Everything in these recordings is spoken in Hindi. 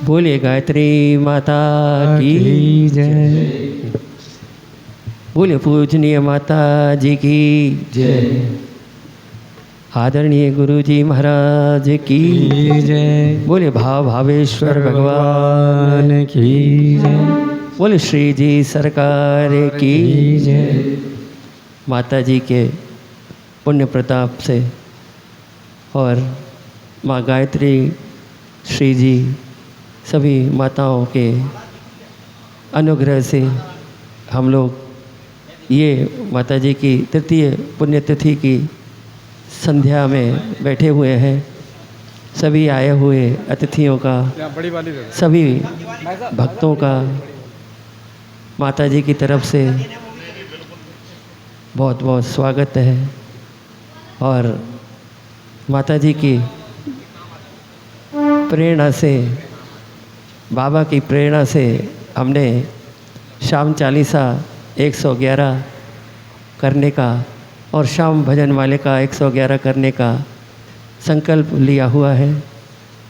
बोलिए गायत्री माता की जय। बोलिए पूजनीय माता जी की जय। आदरणीय गुरु जी महाराज की जय। बोलिए भाव भावेश्वर भगवान भगवान की जय। बोलिए श्री जी सरकार की जय। माता जी के पुण्य प्रताप से और माँ गायत्री श्री जी सभी माताओं के अनुग्रह से हम लोग ये माता जी की तृतीय पुण्यतिथि की संध्या में बैठे हुए हैं। सभी आए हुए अतिथियों का, सभी भक्तों का माता जी की तरफ से बहुत बहुत स्वागत है। और माता जी की प्रेरणा से, बाबा की प्रेरणा से हमने शाम चालीसा 111 करने का और शाम भजन वाले का 111 करने का संकल्प लिया हुआ है।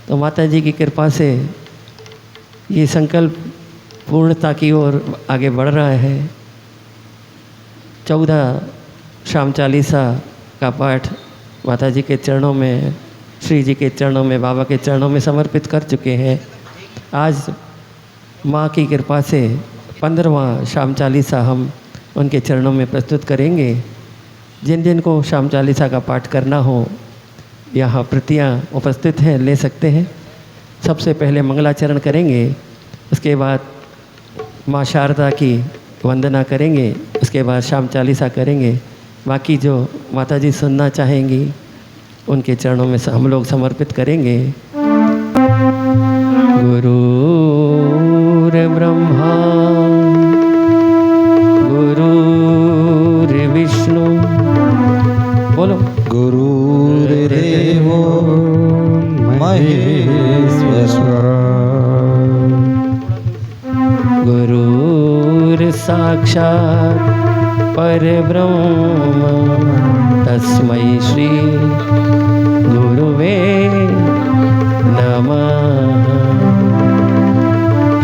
तो माता जी की कृपा से ये संकल्प पूर्णता की ओर आगे बढ़ रहा है। 14 शाम चालीसा का पाठ माता जी के चरणों में, श्री जी के चरणों में, बाबा के चरणों में समर्पित कर चुके हैं। आज माँ की कृपा से 15वां शाम चालीसा हम उनके चरणों में प्रस्तुत करेंगे। जिन जिन को शाम चालीसा का पाठ करना हो यहाँ प्रतियाँ उपस्थित हैं, ले सकते हैं। सबसे पहले मंगलाचरण करेंगे, उसके बाद माँ शारदा की वंदना करेंगे, उसके बाद शाम चालीसा करेंगे। बाकी जो माता जी सुनना चाहेंगी उनके चरणों में हम लोग समर्पित करेंगे। गुरुर्ब्रह्मा गुरुर्विष्णु, बोलो गुरुर्देवो महेश्वर, गुरुर्साक्षात् परब्रह्म तस्मै श्री गुरुवे नमः।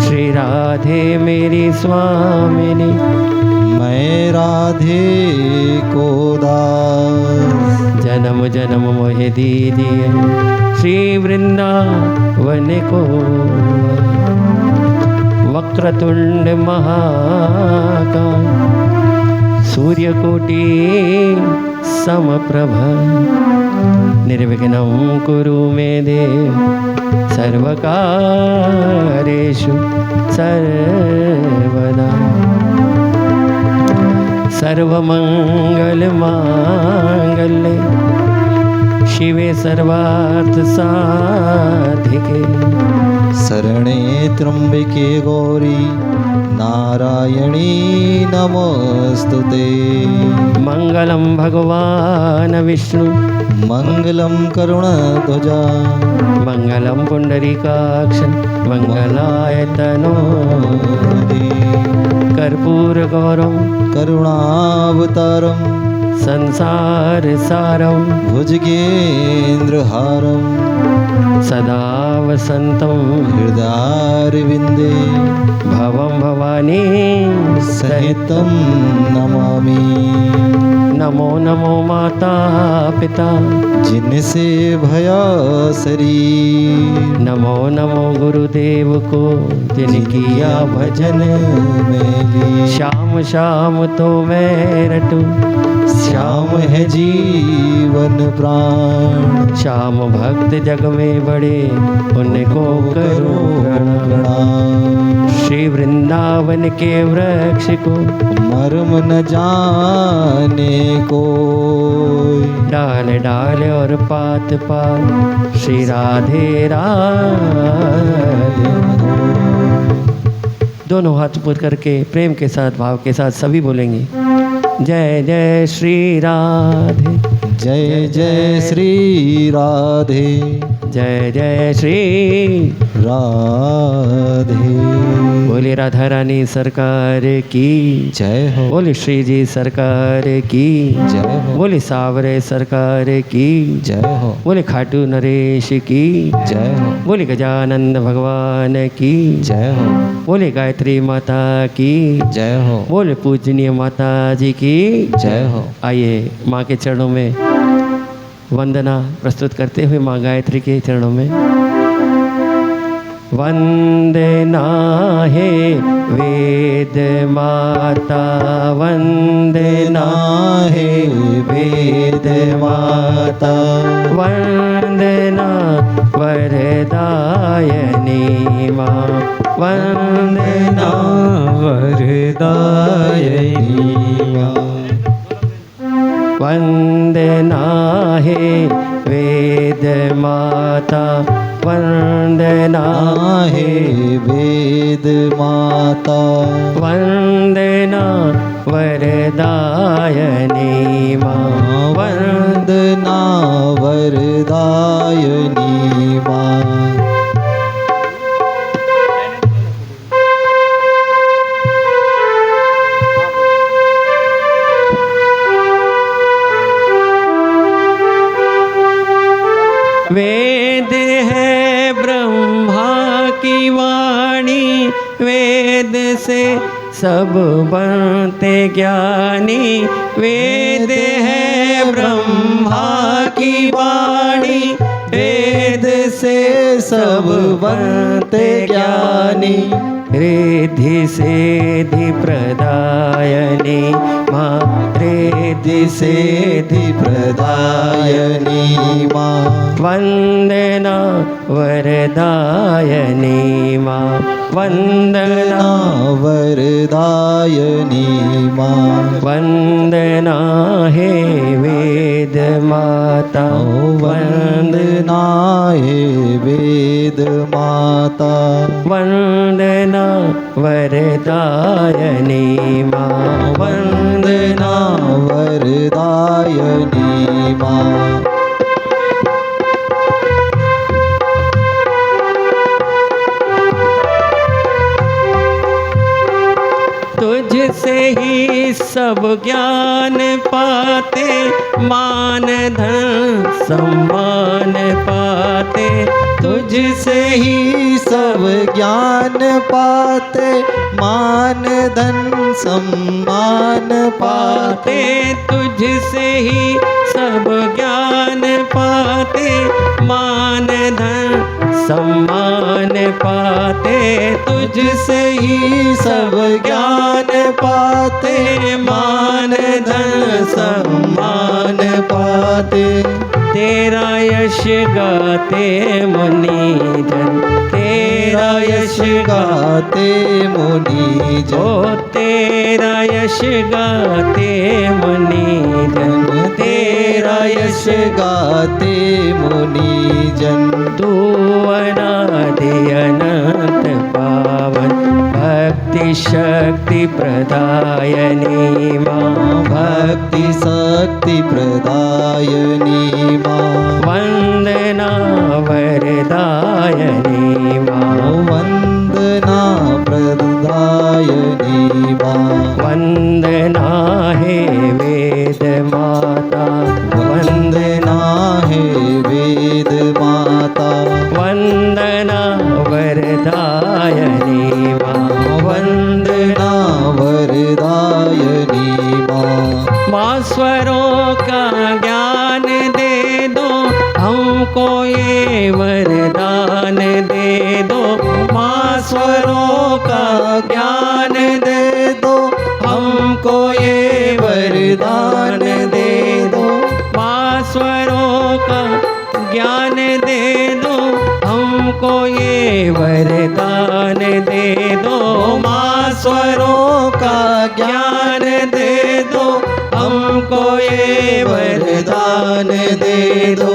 श्री राधे मेरी स्वामिनी, मैं राधे को दास, जन्म जन्म मोहे दीजिए श्री वृंदावन को। वक्रतुंड महाकाय सूर्यकोटि समप्रभ, निर्विघ्नं कुरु मे देव सर्वकार्येषु सर्वदा। सर्वमंगलमांगल्ये शिवे सर्वार्थसाधिके, शरणे त्र्यंबके गौरी नारायणी नमोस्तुते। मंगलम भगवान विष्णु, मंगलम करुणध्वजा, मंगलम पुंडरीकाक्ष, मंगलाय तनो कर्पूरगौरम करुणावतारम, संसार सारम भुजगेन्द्रहारम, सदा वसंतं हृदयारविंदे भवं भवानी सहितं नमामि। नमो नमो माता पिता, जिनसे भया शरीर, नमो नमो गुरुदेव को जिन किया भजन मेली। श्याम श्याम तो मैं रटूं, श्याम है जीवन प्राण, श्याम भक्त जग में बड़े उनको करो प्रणाम। श्री वृंदावन के वृक्ष को मर्म न जाने कोई, डाल डाल और पात पात श्री राधे राधे। दोनों हाथ ऊपर करके प्रेम के साथ, भाव के साथ सभी बोलेंगे जय जय श्री राधे, जय जय श्री राधे, जय जय श्री राधे। बोले बोले राधा रानी सरकार की, जय हो, बोले श्री जी सरकार की, जय हो, बोले सावरे सरकार की, जय हो, बोले खाटू नरेश की, जय हो, बोले गजानंद भगवान की, जय हो, बोले गायत्री माता की, जय हो, बोले पूजनीय माता जी की जय हो। आइए माँ के चरणों में वंदना प्रस्तुत करते हुए माँ गायत्री के चरणों में वंदना है वेद माता, वंदना हे वेद माता, वंदना वरदायनी माँ, वंदना वरदायिनी माँ। वंदना है वेद माता, वंदना हे वेद माता, वंदना वरदायनी माँ, वंदना वरदायिनी माँ। वेद है ब्रह्मा की वाणी, वेद से सब बनते ज्ञानी, वेद है ब्रह्मा की वाणी, वेद से सब बनते ज्ञानी, रिद्धि सिद्धि प्रदायनी माँ, रिद्धि सिद्धि प्रदायिनी माँ, वंदना वरदायनी माँ, वंदना वरदायिनी माँ। वंदना हे वेद माता, वंदना हे वेद माता, वंदना वरदायनी माँ, वंदना वरदायिनी माँ। तुझसे ही सब ज्ञान पाते, मान धन सम्मान पाते, तुझसे ही सब ज्ञान पाते, मान धन सम्मान पाते, तुझसे ही सब ज्ञान पाते, मान धन सम्मान पाते, तुझसे ही सब ज्ञान पाते, मान धन सम्मान पाते, तेरा यश गाते मुनि जन, तेरा यश गाते मुनि ओ जन, तेरा यश गाते मुनि जन, तेरा यश गाते मुनि जन। तू अनादि अनंत पावन, भक्ति शक्ति प्रदायनी माँ, भक्ति शक्ति प्रदायिनी माँ, वंदना वरदायनी माँ, वंदना प्रदायिनी माँ। वंदना हे वेद माता, वंदना हे वेद माता, वंदना वरदायनी माँ, वंदना वरदायिनी माँ। माँ स्वरों का ज्ञान दे दो हमको, ये वरदान दे दो, माँ स्वरों का ज्ञान दे दो हमको, ये वरदान दे दो, माँ स्वरों का ज्ञान दे दो हमको, ये वरदान दे दो, माँ स्वरों का ज्ञान दे दो हमको, ये वरदान दे दो।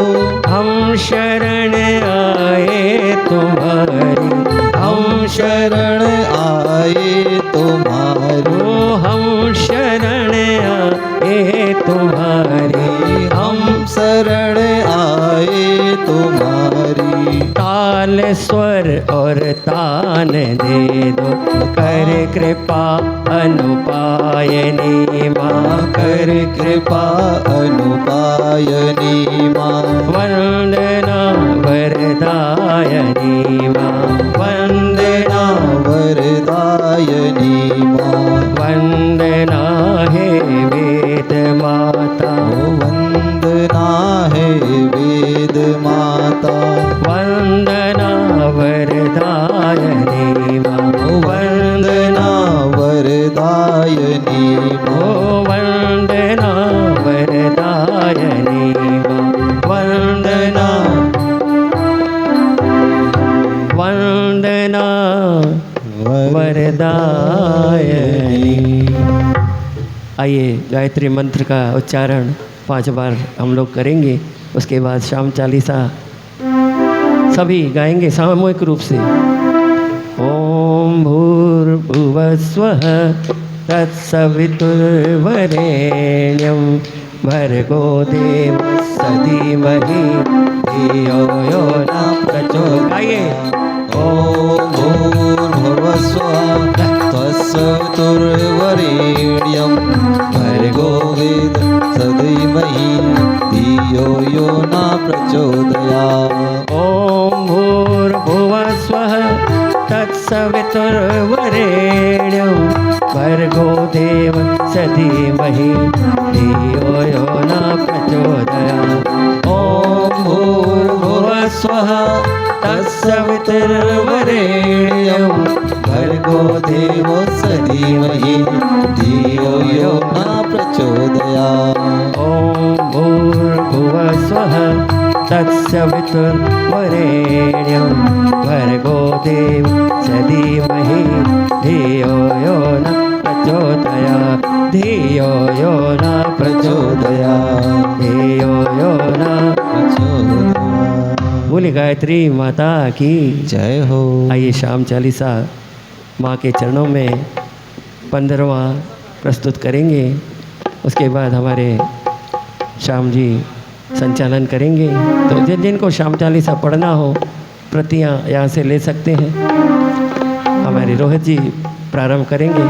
हम शरण आए तुम्हारी, हम शरण आए तुम्हारी, हम शरण आए तुम्हारी, हम शरण आए तुम्हारी, ताल स्वर और तान दे दो, कर कृपा अनुपायनी माँ, कर कृपा अनुपायनी माँ, वंदना वरदायनी माँ, वंदना वरदायनी माँ, वंदना हे वेद माता, ओ वंदना है वेद माता, वंदना वरदायनी माँ, ओ वंदना वरदायनी ओ माँ, वंदना वरदायनी माँ, वंदना वंदना वरदायनी। आइए गायत्री मंत्र का उच्चारण 5 बार हम लोग करेंगे। उसके बाद शाम चालीसा सभी गाएंगे सामूहिक रूप से। ओम भूर्भुवस्वः तत्सवितुर्वरेण्यं भर्गो देवस्य धीमहि धियो यो न प्रचोदयात्। ॐ भूर्भुवस्वः तत्सवितुर्वरेण्यं भर्गो देवस्य धीमहि धियो यो न प्रचोदयात्। ॐ भूर्भुवस्वः तत्सवितुर्वरेण्यं भर्गो देवस्य धीमहि धियो यो न प्रचोदयात्। ॐ भूर्भुवस्वः तत्सवितुर्वरेण्यं भर्गो देवस्य धीमहि धियो यो न प्रचोदयात्। ॐ भूर्भुवस्वः तत्सवितुर्वरेण्यं भर्गो देवस्य धीमहि धियो यो न प्रचोदयात्। धियो यो न प्रचोदयात्। धियो यो न प्रचोदयात्। बोली गायत्री माता की जय हो। आइए शाम चालीसा माँ के चरणों में 15वां प्रस्तुत करेंगे। उसके बाद हमारे श्याम जी संचालन करेंगे। तो जिन जिनको शाम चालीसा पढ़ना हो प्रतियाँ यहाँ से ले सकते हैं। हमारे रोहित जी प्रारंभ करेंगे।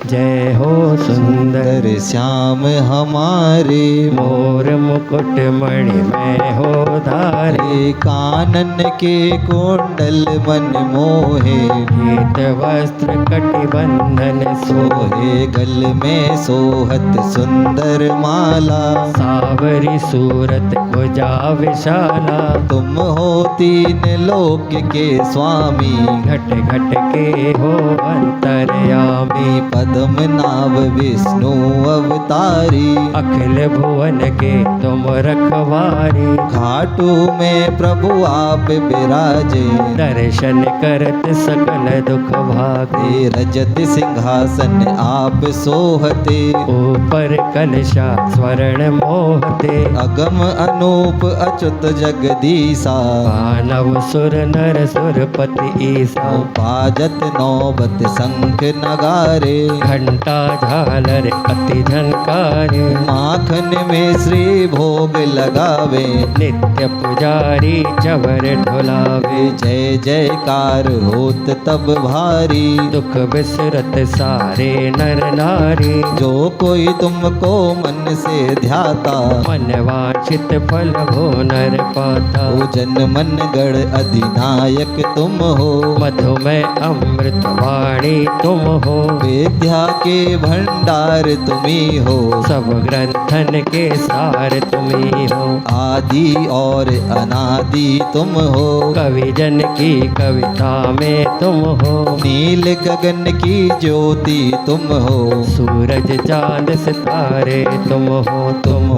जय हो सुंदर सुंदर श्याम हमारे मोर मुकुट मणि में हो धारे, रे कानन के कुंडल मन मोहे गीत वस्त्र कटिबंधन सोहे, सोहे गल में सोहत सुंदर माला सावरी सूरत भुजा विशाला, तुम हो तीन लोक के स्वामी घट घट के हो अंतर्यामी, पद्म नाभ विष्णु अवतारी अखिल भुवन के तुम रखवारी, घाटू में प्रभु आप विराजे दर्शन करत सकल दुख भागे, रजत सिंहासन आप सोहते ऊपर कलशा स्वर्ण मोहते, अगम अनूप अच्युत जगदीसा मानव सुर नर सुरपति ईसा, बाजत नौबत शंख नगारे घंटा झालर अति झनकारे, माखन में श्री भोग लगावे नित्य पुजारी चवर ढुलावे, जय जयकार होत तब भारी दुख बिसरत सारे नर नारी, जो कोई तुमको मन से ध्याता मन वांछित फल भो नर पाता, ओ जन मन गढ़ अधिनायक तुम हो मधुमय अमृत वाणी तुम हो, विद्या के भंडार तुम्ही हो सब ग्रंथन के सार तुम्ही हो, आदि और अनादि तुम हो कवि जन की कविता में तुम हो, नील गगन की ज्योति तुम हो सूरज चांद सितारे तुम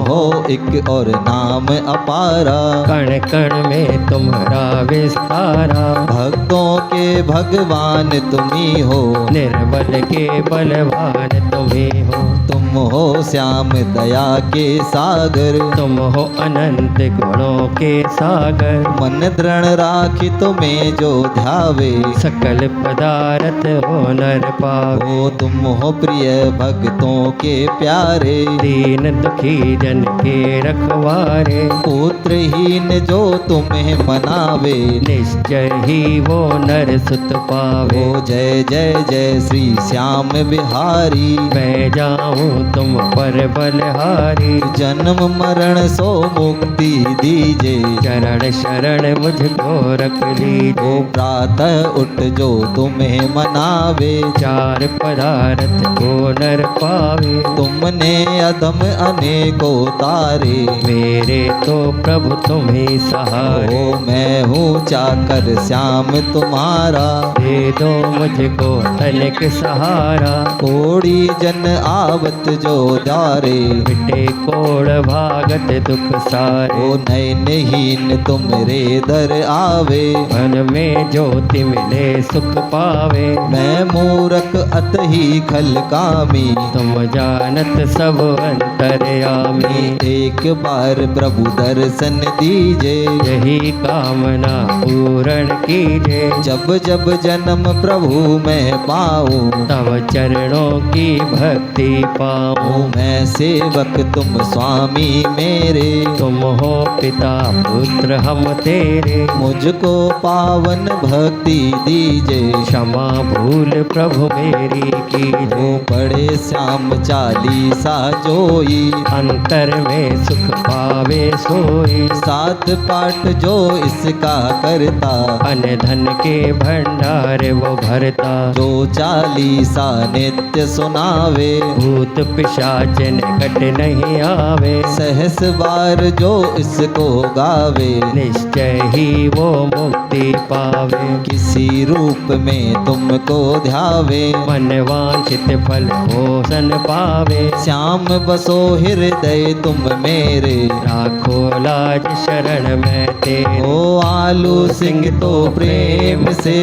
हो एक और नाम अपारा कण कण में तुम्हारा विस्तारा, भक्तों के भगवान तुम्ही हो, निर्बल के बलवान तुम्ही हो। तुम हो श्याम दया के सागर, तुम हो अनंत गुणों के सागर। मन दृढ़ राखी तुम्हें जो ध्यावे, सकल पदार्थ हो नर पावे। हो तुम हो प्रिय भक्तों के प्यारे, दीन दुखी जन के रखवारे। पुत्रहीन जो तुम्हें मनावे, निश्चय ही वो नर सुत पावे। हो जय जय जय श्री श्याम बिहारी, मैं जाऊं तुम पर बलहारी। जन्म मरण सो मुक्ति दीजे, चरण शरण मुझको रख लीजिए। हो प्रातः उठ जो तुम्हें मनावे, चार पदार्थ को नर पावे। तुमने अदम अनेकों तारे, मेरे तो प्रभु तुम ही सहारे। हो मैं हूँ चाकर श्याम तुम्हारा, दे दो मुझको तनिक सहारा। कोड़ी जन आवत जो द्वारे, मिटे कोड़ भागत दुख सारे। हो नयनहीन तुमरे दर आवे, मन में ज्योति मिले सुख पावे। मैं मूरख अत ही खल कामी, तुम जानत सब अंतर्यामी। एक बार प्रभु दर्शन दीजे, यही कामना पूर्ण कीजिए। जब जब जन्म प्रभु मैं पाऊं, तब चरणों की भक्ति पाऊं। मैं सेवक तुम स्वामी मेरे, तुम हो पिता पुत्र हम तेरे। मुझको पावन भक्ति दीजे। क्षमा भूल प्रभु मेरी कीजिए। हो पढ़े श्याम चालीसा जोई, अंतर में सुख पावे सोई। सात पाठ जो इसका करता, अन्न धन के भंडार वो भरता। जो चालीसा नित्य सुनावे, भूत पिशाच निकट नहीं आवे। सहस बार जो इसको गावे, निश्चय ही वो मुक्ति पावे। किसी रूप में तुमको ध्यावे, मन वांछित फल भोषण पावे। श्याम बसो हृदय तुम मेरे, राखो लाज शरण में तेरे। ओ आलू सिंह तो प्रेम से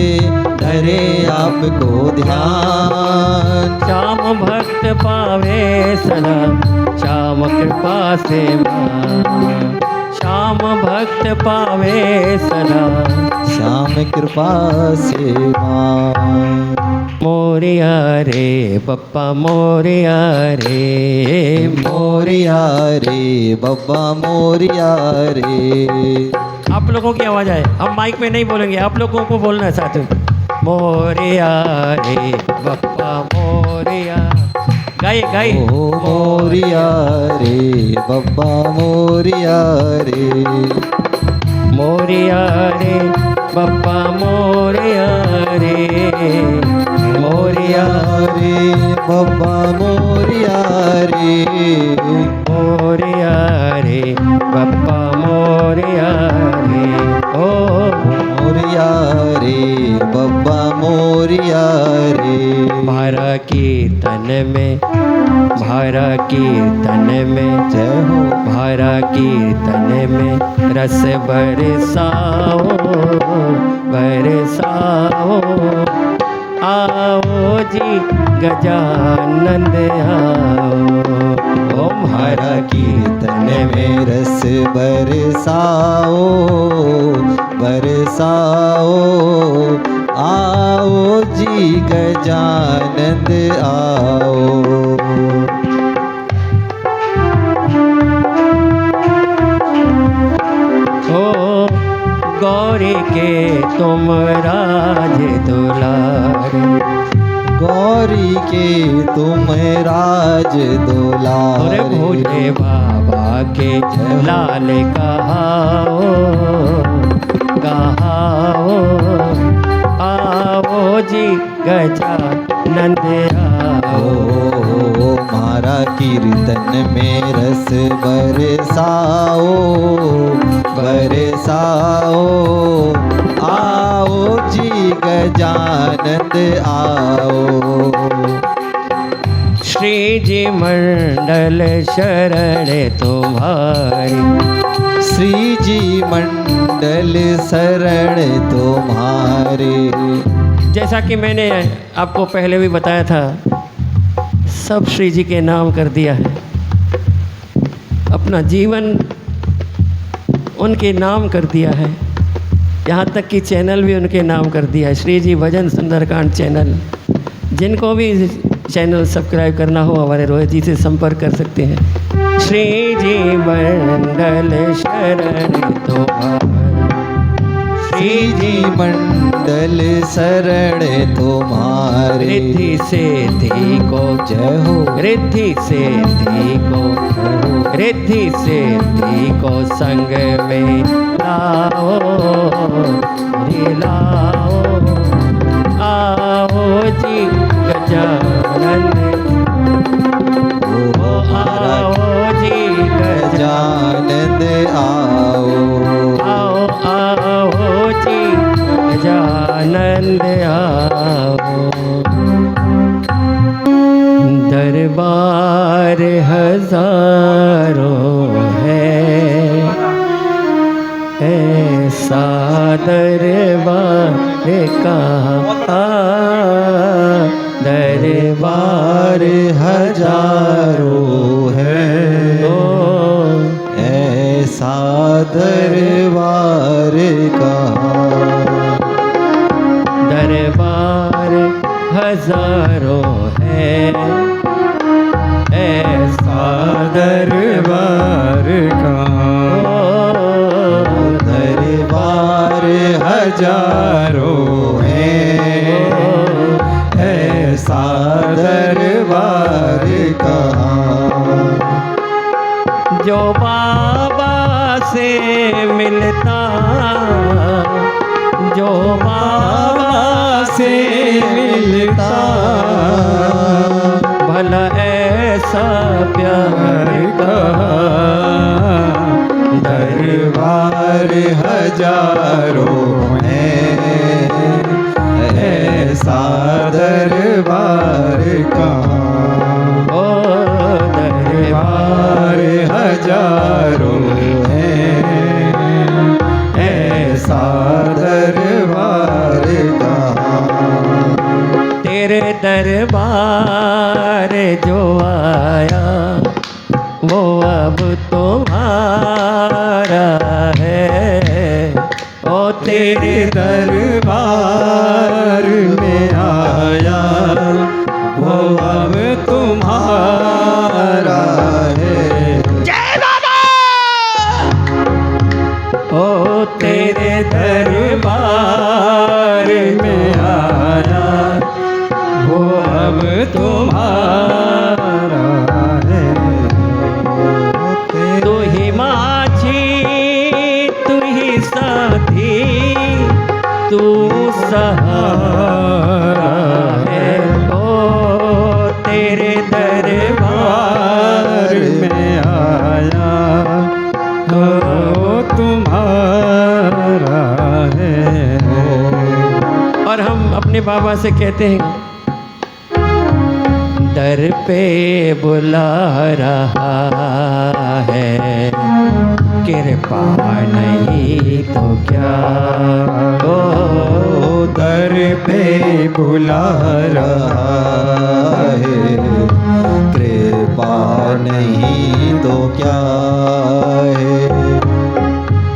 धरे आपको ध्यान। श्याम भक्त पावे सदा श्याम कृपा से मान। श्याम भक्त पावे सदा श्याम कृपा से मान। मोरिया रे बप्पा मोरिया रे। मोरिया रे बब्बा मोरिया रे। आप लोगों की आवाज़ आए, हम माइक में नहीं बोलेंगे, आप लोगों को बोलना है साथ में। मोरिया रे बप्पा मोरिया। गाइए गाइए। ओ मोरिया रे बब्बा मोरिया रे। मोरिया रे बप्पा मोरिया रे। मोरिया रे बब्बा मोरिया रे। मोरिया रे बप्पा मोरिया रे। ओ मोरिया रे बब्बा मोरिया रे। भारा कीर्तन में, भारा कीर्तन में, जय हो। भारा कीर्तन में रस बरसाओ बरसाओ। आओ जी गजानंद आओ। ओम हरा कीर्तन में रस बरसाओ बरसाओ। आओ जी गजानंद आओ। ओ गौरी के तुम राज दुलारे। गौरी के तुम राज और दुलारे। भोले बाबा के लाल कहाओ कहाओ। आओ जी गजानंद आओ। ओ मारा कीर्तन में रस बरसाओ बरसाओ। आओ जी गजानंद आओ। श्री जी मंडल शरण तुम्हारी। श्री जी मंडल शरण तुम्हारे। जैसा कि मैंने आपको पहले भी बताया था, सब श्री जी के नाम कर दिया है। अपना जीवन उनके नाम कर दिया है। यहाँ तक कि चैनल भी उनके नाम कर दिया है, श्री जी भजन सुंदरकांड चैनल। जिनको भी चैनल सब्सक्राइब करना हो हमारे रोहित जी से संपर्क कर सकते हैं। श्री जी मंडल शरण तुम्हारे, श्री जी मंडल शरण तुम्हारे। रिद्धि सिद्धि को जय हो, रिद्धि सिद्धि को, रिद्धि सिद्धि को संग में लाओ रे लाओ। आओ जी गजानन, ओ आओ जी गजानन आओ। आओ आओ जी गजानन आओ। दरबार हजारों है, ऐसा दरबार कहाँ। दरबार हजारों है, ऐसा दरबार कहाँ। दरबार हजारों है, ऐसा दरबार कहाँ। दरबार हजारों है, ऐसा दरबार कहाँ। जो बाबा से मिलता, जो बाबा से मिलता, भला ऐसा प्यार कहाँ। दरबार हजारों है, ऐसा दरबार कहाँ। ओ दरबार हजारों है, ऐसा दरबार कहाँ। तेरे दरबार जो आया वो अब तुम्हारा है। ओ तेरे दरबार में आया वो अब तुम्हारा है। जय बाबा। ओ तेरे दरबार में आया वो अब तुम्हारा है। तू ही माझी, तू ही साथी, तू सहारा है। ओ तेरे दरबार में आया वो तुम्हारा है। और हम अपने बाबा से कहते हैं, दर पे बुला रहा है, कृपा नहीं तो क्या। ओ दर पे बुला रहा है, कृपा नहीं तो क्या है।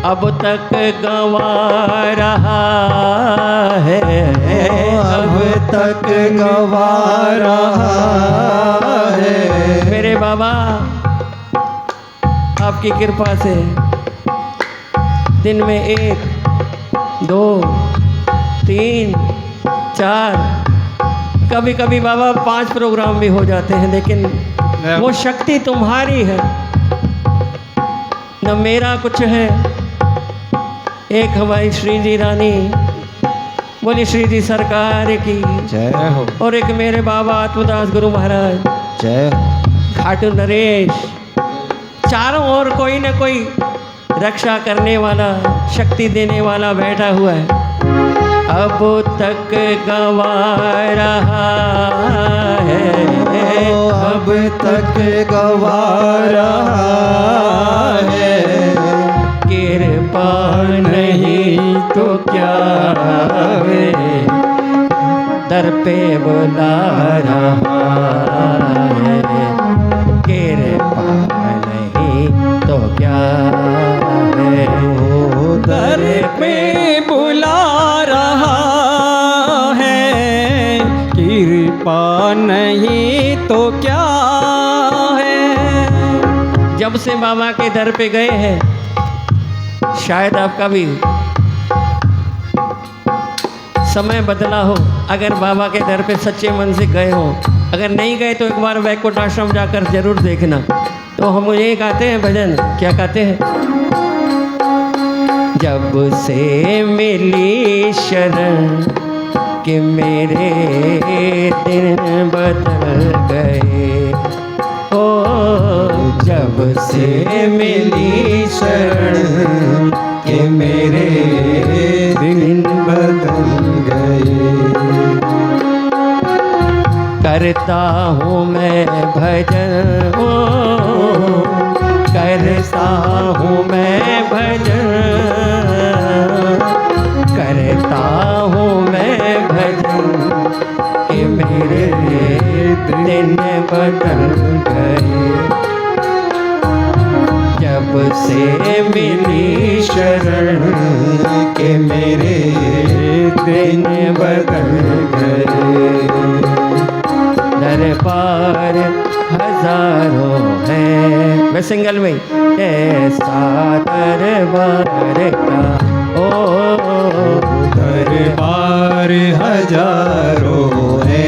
अब तक गंवा रहा है, अब तक गंवा रहा है। मेरे बाबा आपकी कृपा से दिन में 1, 2, 3, 4, कभी कभी बाबा 5 प्रोग्राम भी हो जाते हैं, लेकिन वो शक्ति तुम्हारी है, न मेरा कुछ है। एक हमारी श्री जी रानी, बोली श्री जी सरकार की जय हो, और एक मेरे बाबा आत्मदास गुरु महाराज, जय हो। खाटू नरेश, चारों ओर कोई न कोई रक्षा करने वाला, शक्ति देने वाला बैठा हुआ है। अब तक गंवा रहा है, अब तक गंवा रहा है। कृपा नहीं तो क्या है, दर पे बुला रहा है, कृपा नहीं तो क्या है। ओ दर पे बुला रहा है, कृपा नहीं तो क्या है। जब से बाबा के दर पे गए हैं, शायद आपका भी समय बदला हो। अगर बाबा के दर पे सच्चे मन से गए हो, अगर नहीं गए तो एक बार वैकुंठ आश्रम जाकर जरूर देखना। तो हम ये गाते हैं भजन, क्या गाते हैं? जब से मिली शरण कि मेरे दिन बदल गए, ओ जब से मिली शरण कि मेरे दिन बदल गए। करता हूँ मैं भजन, ओ करता हूँ मैं भजन, करता हूँ मैं भजन कि मेरे दिन बदल गए। जब से मिली शरण कि मेरे दिन बदल गए। दरबार हजारों हैं, मैं सिंगल में ऐसा दरबार का, ओ दरबार हजारों है,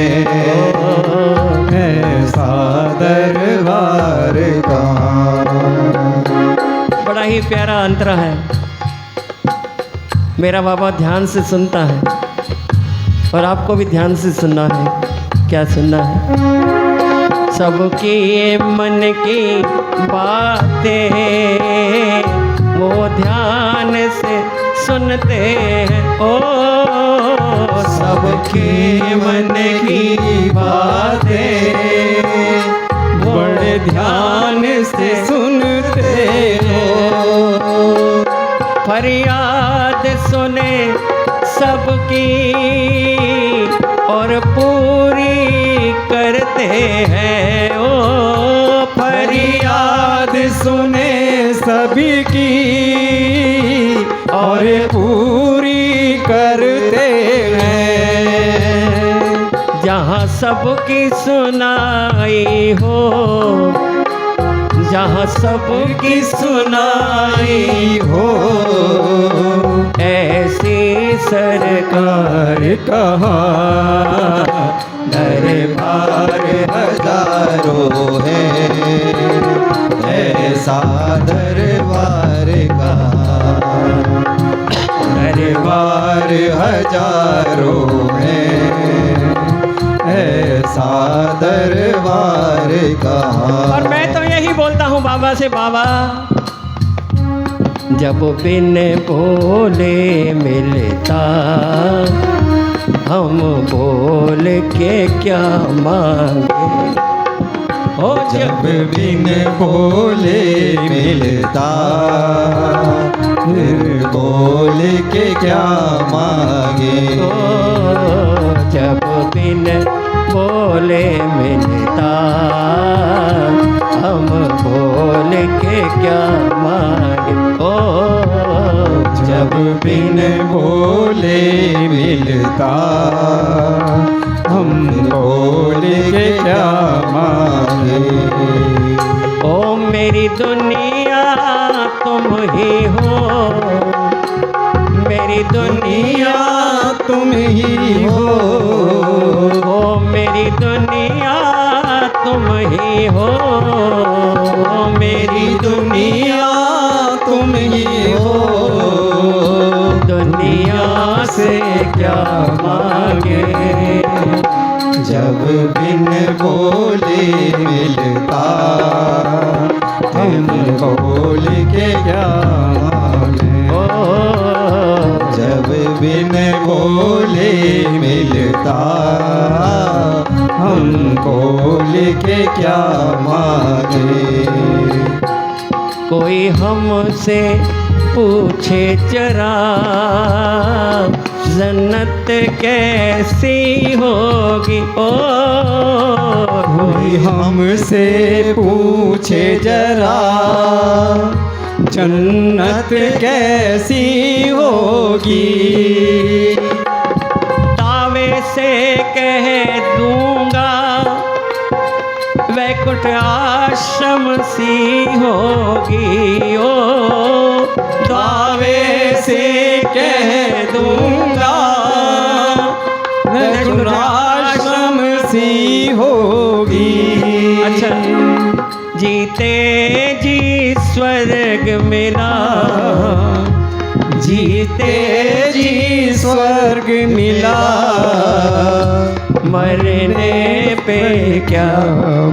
ऐसा दरबार का। बड़ा ही प्यारा अंतरा है। मेरा बाबा ध्यान से सुनता है और आपको भी ध्यान से सुनना है। क्या सुनना है? सबकी मन की बातें वो ध्यान से सुनते हैं, ओ सबके मन की बातें बड़े ध्यान से सुनते हो। फरियाद सुने सबकी और पूरी करते हैं, ओ फरियाद सुने सभी की और पूरी करते हैं। जहाँ सबकी सुनाई हो, जहाँ सबकी सुनाई हो ऐसी सरकार कहाँ दरबार हजारों है, ऐसा दरबार का। दरबार हजारों है, ऐसा दरबार का। और मैं तो यही बोलता हूँ बाबा से, बाबा जब बिन बोले मिलता, हम बोल के क्या मांगे। हो जब बिन बोले मिलता, फिर बोल के क्या मांगे। जब बिन बोले मिलता, हम बोल के क्या मांगे। ओ जब बिन बोले मिलता, हम बोल के क्या मांगे। ओ मेरी दुनिया तुम ही हो, मेरी दुनिया तुम ही हो। ओ मेरी दुनिया तुम ही हो, मेरी दुनिया तुम ही हो। दुनिया से क्या मांगे। जब बिन बोले मिलता, हम बोल के क्या मांगे। जब बिन बोले मिलता, हम बोल के क्या मांगे। कोई हमसे पूछे जरा, जन्नत कैसी होगी ओ कोई हमसे पूछे जरा जन्नत कैसी होगी। दावे से कह दूंगा वैकुंठ आश्रम सी होगी ओ दावे से कह दूंगा वैकुंठ आश्रम सी होगी। अच्छा, जीते जी स्वर्ग मिला, जीते जी स्वर्ग मिला, मरने पे क्या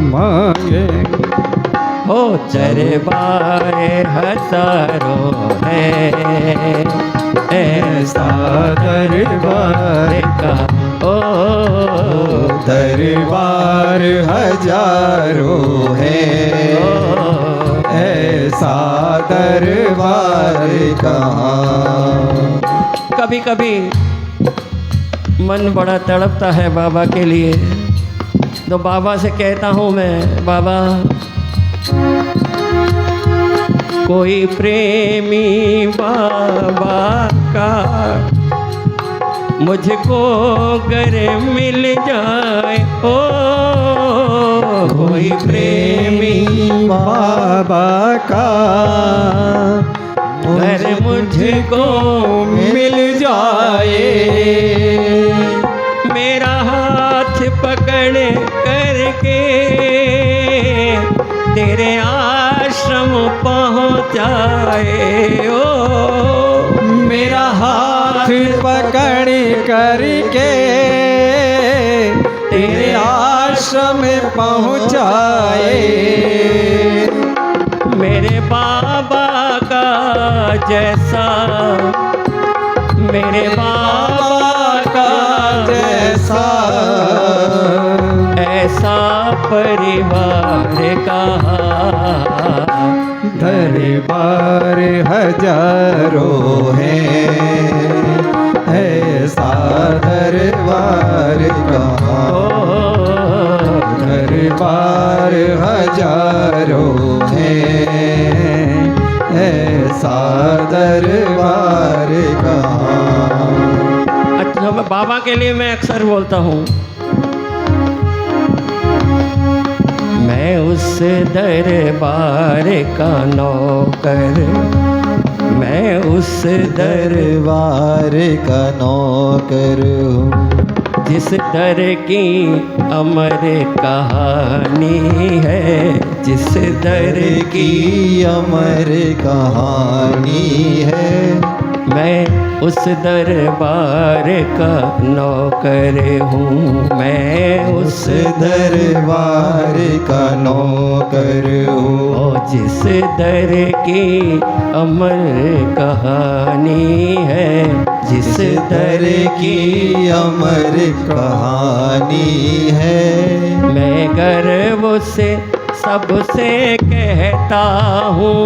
मांगे हो दरबार हजारों है ऐसा दरबार का ओ दरबार हजारों है ऐसा दरबार कहाँ। कभी कभी मन बड़ा तड़पता है बाबा के लिए, तो बाबा से कहता हूँ मैं, बाबा कोई प्रेमी बाबा का मुझको गर मिल जाए ओ कोई प्रेमी बाबा का गर मुझको मिल जाए। मेरा हाथ पकड़ करके तेरे आश्रम पहुँचाए ओ मेरा हाथ पकड़ करके तेरे आश्रम पहुँचाए। मेरे बाबा का जैसा, मेरे बाबा का जैसा ऐसा परिवार कहा दरबार हजारों है ऐसा दरबार कहाँ। दरबार हजारों है ऐसा दरबार कहाँ। अच्छा, मैं बाबा के लिए मैं अक्सर बोलता हूँ, मैं उस दरबार का नौकर, मैं उस दरबार का नौकर हूँ जिस दर की अमर कहानी है, जिस दर की अमर कहानी है। मैं उस दरबार का नौकर हूँ, मैं उस दरबार का नौकर हूँ और जिस दर की अमर कहानी है, जिस दर की अमर कहानी है। मैं गर्व से सबसे कहता हूँ,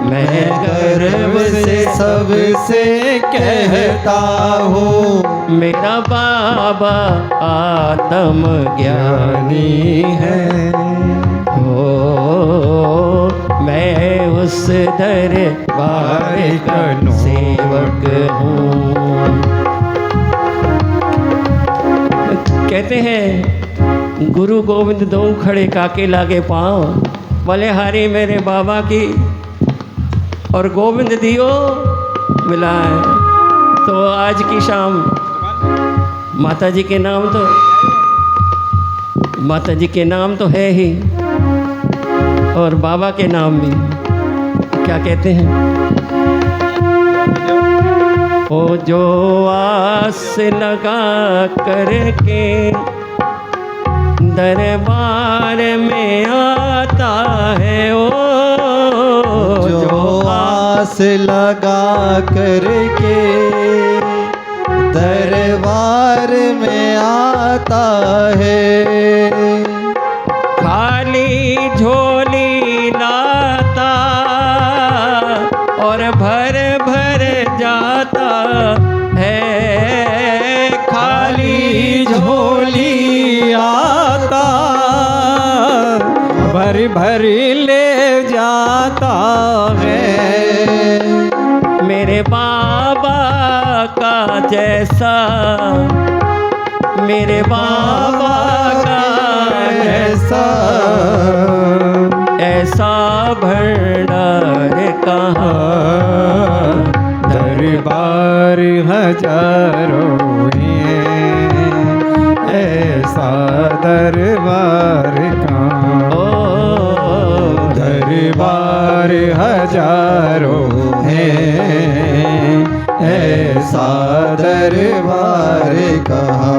मैं गर्व से सबसे कहता हूँ मेरा बाबा आत्म ज्ञानी है हो। मैं उस दरबार का सेवक हूँ। कहते हैं गुरु गोविंद दो खड़े काके लागे पाँव, बलिहारी मेरे बाबा की और गोविंद दियो मिला है। तो आज की शाम माता जी के नाम तो, माता जी के नाम तो है ही और बाबा के नाम भी। क्या कहते हैं, ओ जो आस लगा करके दरबार में आता है ओ जो आस लगा करके दरबार में आता है। खाली झोली लाता और भर भर जाता है। भर ले जाता है। मेरे बाबा का जैसा, मेरे बाबा का ऐसा ऐसा भंडार कहाँ, दरबार हजारों हैं, ऐसा दरबार कहाँ। ओ दरबार हजारों हैं, ऐसा दरबार कहाँ।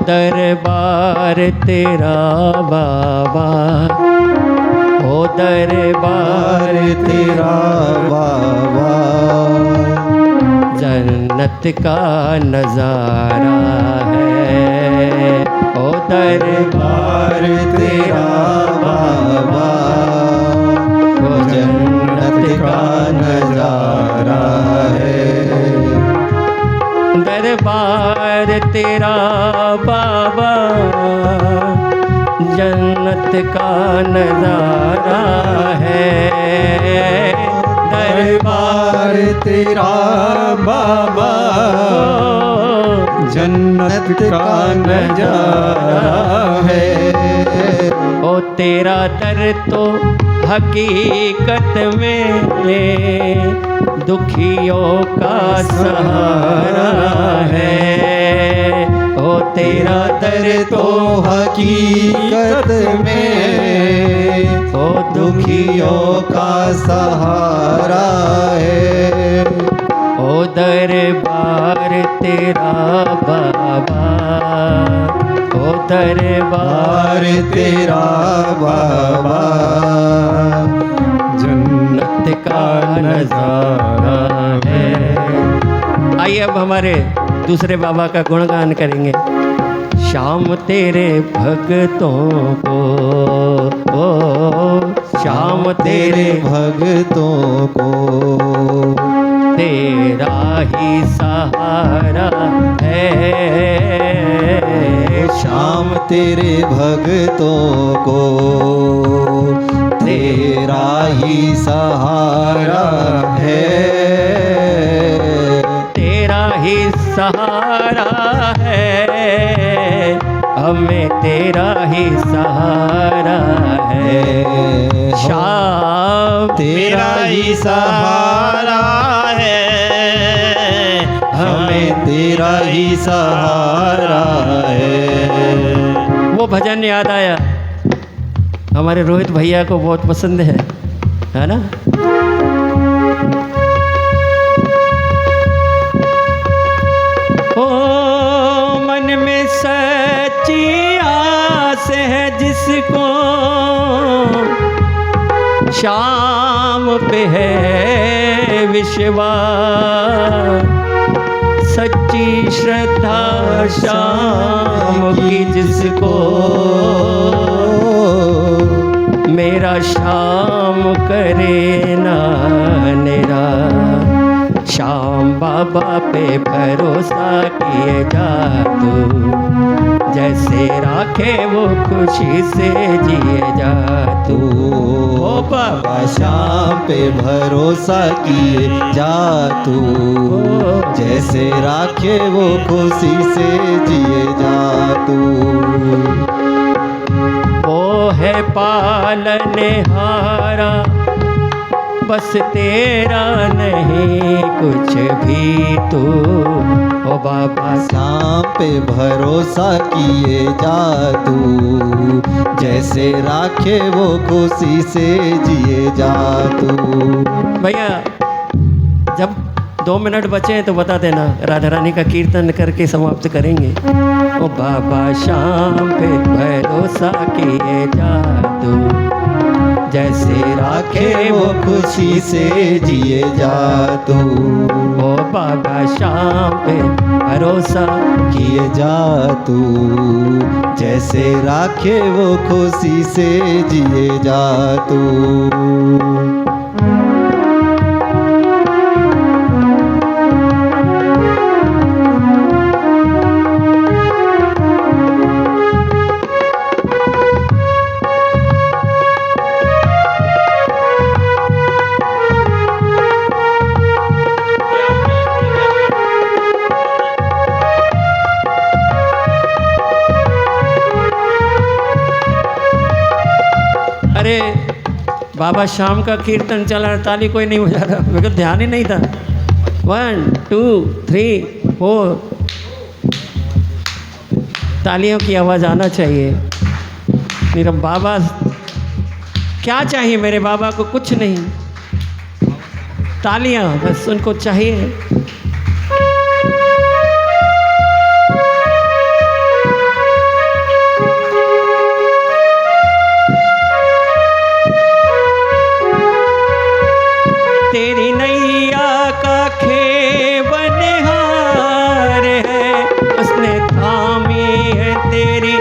दरबार तेरा बाबा, ओ दरबार तेरा बाबा, जन्नत का नजारा है। ओ दरबार तेरा बाबा, वो जन्नत का नजारा है। दरबार तेरा बाबा, जन्नत का नजारा है। दरबार तेरा बाबा, जन्नत का नजारा है। ओ तेरा दर तो हकीकत में दुखियों का सहारा है। ओ तेरा दर तो हकीकत में ओ दुखियों का सहारा है। ओ दरबार तेरा बाबा, ओ दरबार तेरा बाबा, जन्नत का नजारा है। आइए अब हमारे दूसरे बाबा का गुणगान करेंगे। शाम तेरे भक्तों को, ओ शाम तेरे भक्तों को तेरा ही सहारा है। शाम तेरे भक्तों को तेरा ही सहारा है। तेरा ही सहारा है, हमें तेरा ही सहारा है। शाम तेरा ही सहारा है, हमें तेरा ही सहारा है। वो भजन याद आया, हमारे रोहित भैया को बहुत पसंद है ना। ओ मन में सच्ची आस है जिसको, शाम पे है विश्वास। सच्ची श्रद्धा शाम की जिसको, मेरा शाम करे ना निरा। शाम बाबा पे भरोसा किए जा तू, जैसे राखे वो खुशी से जिए जा तू। ओ बाबा शाम पे भरोसा किए जा तू, जैसे राखे वो खुशी से जिए जा तू। वो है पालनहारा, बस तेरा नहीं कुछ भी तू। ओ बाबा शाम पे भरोसा किए जा तू, जैसे राखे वो खुशी से जिए जा तू। भैया जब 2 मिनट बचे हैं तो बता देना, राधा रानी का कीर्तन करके समाप्त करेंगे। ओ बाबा शाम पे भरोसा किए जा तू, जैसे राखे वो खुशी से जिए जा तू। ओ बाबा शाम पे भरोसा किए जा तू, जैसे राखे वो खुशी से जिए जा तू। अरे बाबा शाम का कीर्तन चल रहा, ताली कोई नहीं बजा रहा, मेरे को ध्यान ही नहीं था। 1 2 3 4 तालियों की आवाज़ आना चाहिए। मेरा बाबा क्या चाहिए, मेरे बाबा को कुछ नहीं, तालियां बस उनको चाहिए। तेरी नैया का खेवनहार है, उसने थामी है तेरी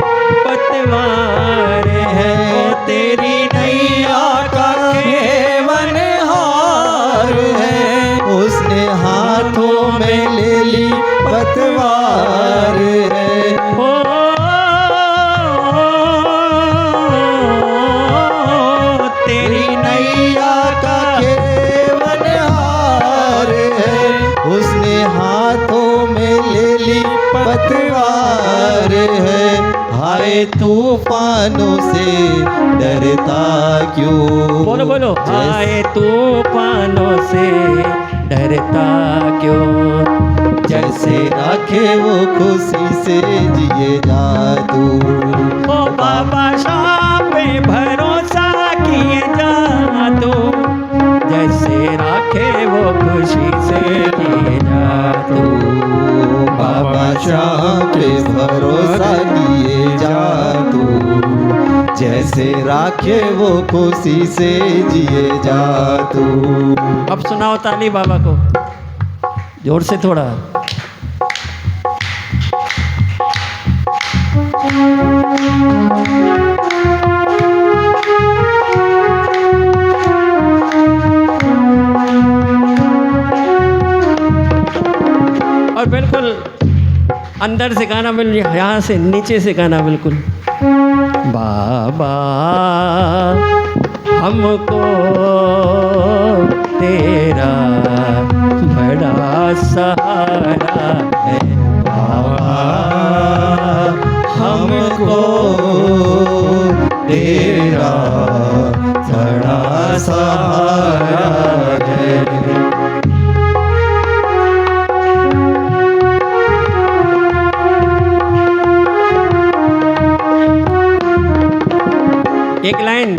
पतवार है। ओ तेरी नैया का खेवनहार है, उसने हाथों में ले ली पतवार है। ओ तेरी नैया का खेवनहार है, उसने हाथों में ले ली पतवार है। हाय तूफानों से डरता क्यों? बोलो बोलो। हाय तूफानों से डरता क्यों? जैसे राखे वो खुशी से जिए जा तू। ओ बाबा शाम पे भरोसा किए जा तू, जैसे राखे वो खुशी से जिए जा तू। बाबा शाम पे भरोसा किए जा तू, जैसे राखे वो खुशी से जिए जा तू। अब सुनाओ ताली बाबा को जोर से थोड़ा। और बिल्कुल अंदर से गाना, बिल्कुल यहाँ से नीचे से गाना बिल्कुल। बाबा हमको तेरा बड़ा सहारा है, बाबा हमको तेरा बड़ा सहारा है। एक लाइन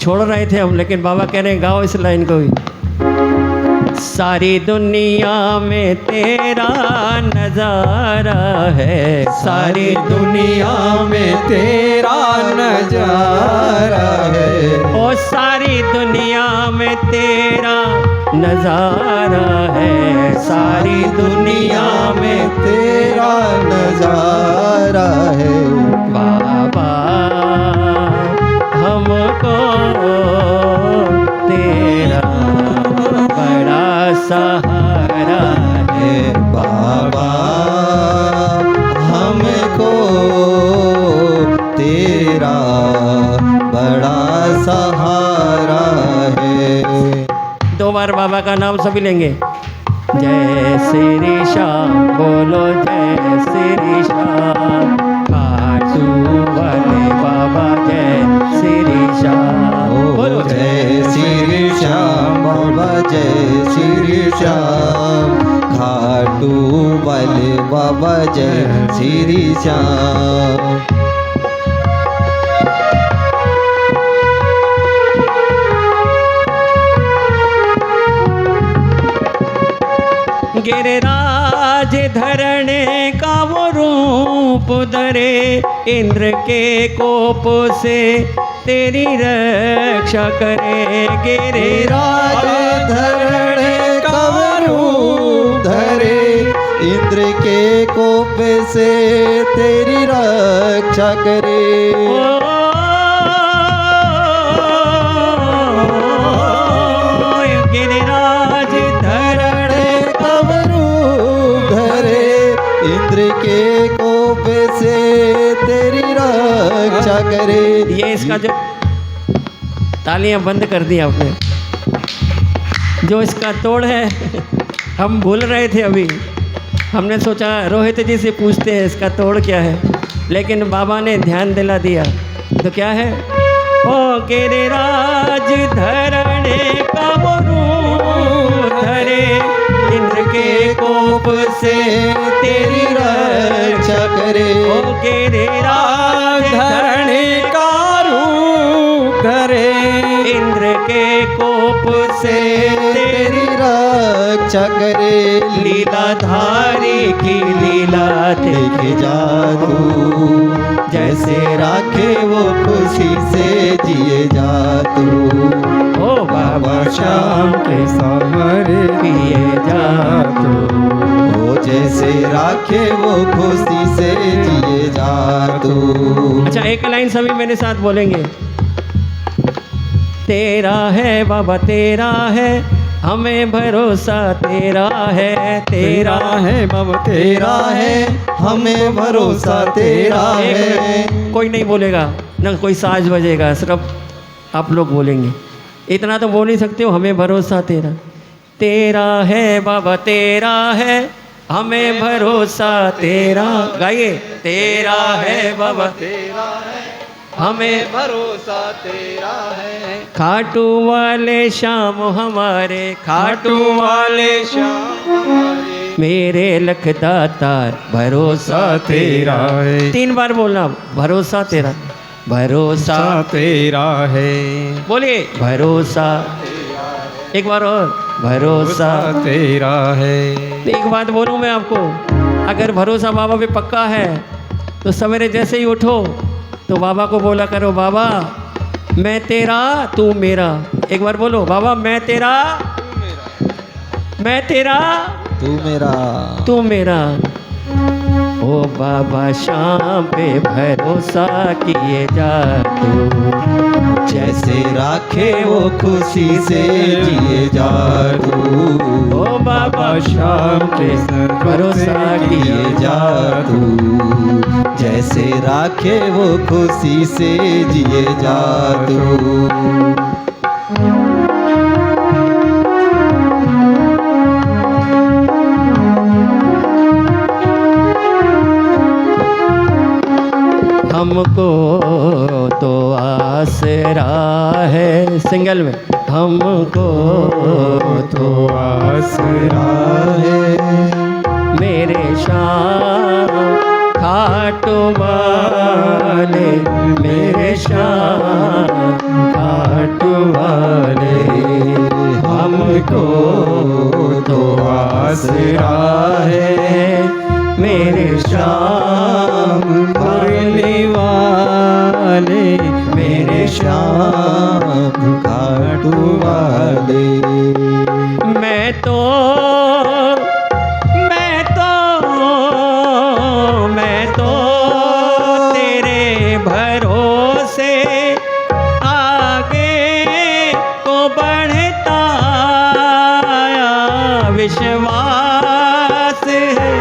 छोड़ रहे थे हम, लेकिन बाबा कह रहे हैं गाओ इस लाइन को भी। सारी दुनिया में तेरा नजारा है, सारी दुनिया में तेरा नजारा है। ओ सारी दुनिया में तेरा नजारा है, सारी दुनिया में तेरा नजारा है। बाबा हमको तेरा बड़ा सहारा है। बाबा हमको तेरा बड़ा सहारा है। 2 बार बाबा का नाम सभी लेंगे। जय श्री श्याम, बोलो जय श्री श्याम, खाटू वाले बाबा जय श्री श्याम। बोलो जय श्री श्याम, बाबा जय श्री श्याम, खाटू वाले बाबा जय श्री श्याम। गिरिराज धरने का वो रूप धरे, इंद्र के कोप से तेरी रक्षा करे। गिरिराज धरने का वो रूप धरे, इंद्र के कोप से तेरी रक्षा करे। गिरिराज धरने का वो रूप धरे, इंद्र के कोप से तेरी रक्षा करे। ये इसका जो तालियां बंद कर दी आपने, जो इसका तोड़ है हम भूल रहे थे अभी। हमने सोचा रोहित जी से पूछते हैं इसका तोड़ क्या है, लेकिन बाबा ने ध्यान दिला दिया। तो क्या है? ओ गिरिराज धरने का वो रूप धरे, इंद्र के कोप से तेरी रक्षा करे। ओ गिरिराज धरणी का रूप धरे, इंद्र के कोप से तेरी रक्षा करे। लीलाधारी की लीला देख जा तू, जैसे राखे वो खुशी से जिए जा तू। ओ बाबा शाम के समर किए जा तू। वो जैसे राखे वो खुशी से जिए जा तू। अच्छा, एक लाइन सभी मेरे साथ बोलेंगे। तेरा है बाबा तेरा है, हमें भरोसा तेरा है। तेरा है बाबा तेरा है, हमें भरोसा तेरा है। कोई नहीं बोलेगा ना, कोई साज बजेगा, सिर्फ आप लोग बोलेंगे। इतना तो बोल ही सकते हो, हमें भरोसा तेरा। तेरा है बाबा तेरा है, हमें भरोसा तेरा। गाइए, तेरा है बाबा तेरा है, हमें भरोसा तेरा है। खाटू वाले शाम हमारे, खाटू वाले श्याम मेरे लखदातार भरोसा तेरा है, 3 बार बोलना, भरोसा तेरा, भरोसा तेरा है, बोलिए भरोसा। एक बार और, भरोसा। तेरा है। एक बात बोलूं मैं आपको, अगर भरोसा बाबा पे पक्का है तो सवेरे जैसे ही उठो तो बाबा को बोला करो, बाबा मैं तेरा तू मेरा। एक बार बोलो, बाबा मैं तेरा मैं तेरा तू मेरा तू मेरा। ओ बाबा शाम पे भरोसा किए जा तू, जैसे राखे वो खुशी से जिए जा तू। ओ बाबा शाम पे भरोसा किए किए जा तू, जैसे राखे वो खुशी से जिए जा तू। हमको तो आसरा है, सिंगल में, हमको तो आसरा है मेरे शाम खाटू वाले, मेरे शाम खाटू वाले। हमको तो आसरा है मेरे शाम मुरली वाले, मेरे श्याम खाटू वाले। मैं तो तेरे भरोसे आगे को बढ़ता आया। विश्वास है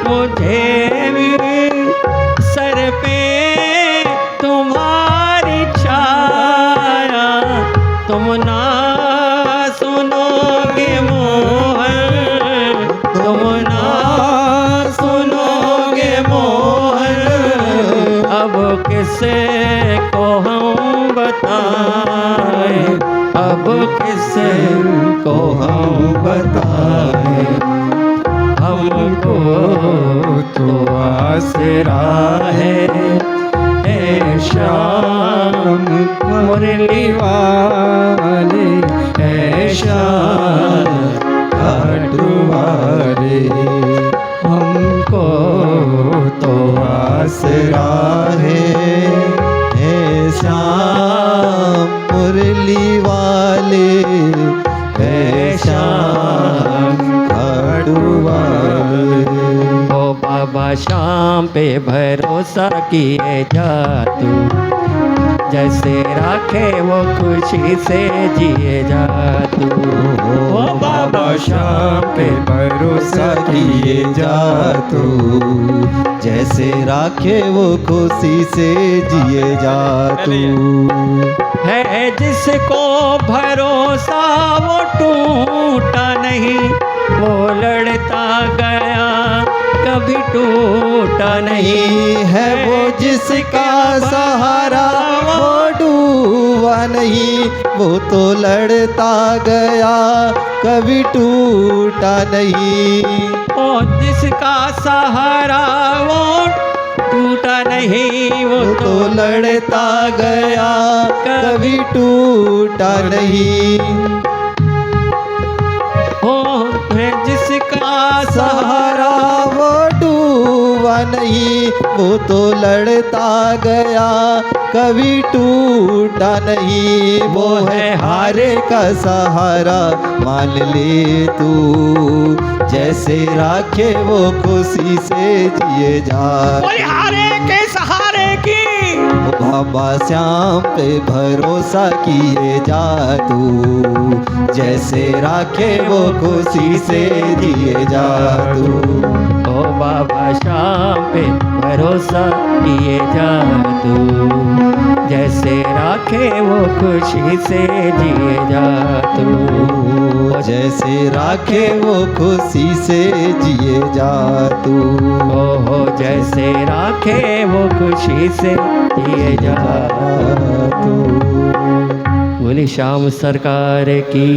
मुझे भी सर पे तुम्हारी छाया। तुम ना सुनोगे मोहन, तुम ना सुनोगे मोहन। अब किसे को हम बताएं, अब किसे को हम बताएं। हमको तो आसरा है शाम मुरली वाले, शाम खाटू वाले। हमको तो आसरा है श्याम मुरली वाले, है श्याम खाटू वाले। ओ बाबा शाम पे भरोसा किए जा तू, जैसे राखे वो खुशी से जिए जा तू। ओ बाबा शाम पे भरोसा किए जा तू, जैसे राखे वो खुशी से जिए जा तू। है जिसको भरोसा वो टूटा नहीं, वो लड़ता गया कभी टूटा नहीं। है वो जिसका सहारा वो डूबा नहीं, वो तो लड़ता गया कभी टूटा नहीं। ओ जिसका सहारा वो टूटा नहीं, वो वो तो लड़ता गया कभी टूटा नहीं। हो है जिसका सहारा वो डूबा नहीं, वो तो लड़ता गया कभी टूटा नहीं। वो है हारे का सहारा मान ले तू, जैसे राखे वो खुशी से जिए जा। बोले हारे के सहारे की बाबा श्याम पे भरोसा किए जा तू, जैसे राखे वो खुशी से जिए जा तू। ओ बाबा श्याम पे भरोसा किए जा तू, जैसे राखे वो खुशी से जिए जा तू। जैसे राखे वो खुशी से जिए जा तू। ओहो जैसे राखे वो खुशी से जिए जा तू। बोली श्याम सरकार की।